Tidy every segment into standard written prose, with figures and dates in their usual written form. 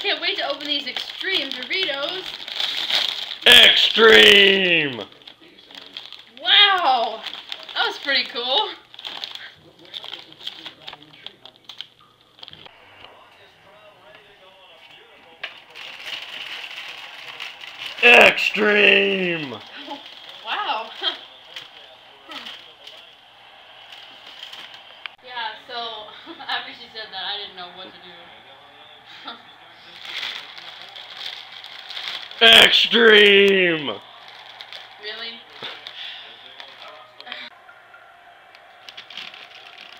can't wait to open these Extreme Doritos. Extreme! Wow! That was pretty cool. Extreme! Wow. Yeah, so after she said that, I didn't know what to do. Extreme! Really?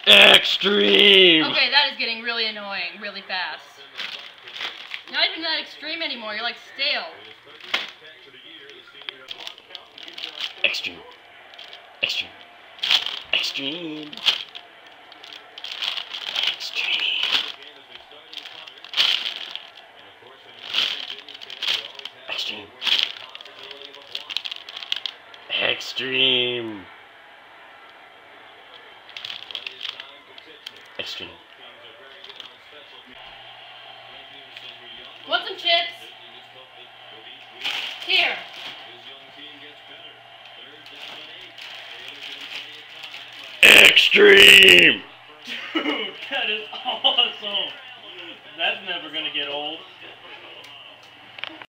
Extreme! Okay, that is getting really annoying really fast. Not even that extreme anymore, you're like stale. Extreme. Extreme. Extreme. Extreme. Extreme. Extreme. Want some chips? Here. Extreme! Dude, that is awesome. That's never gonna get old.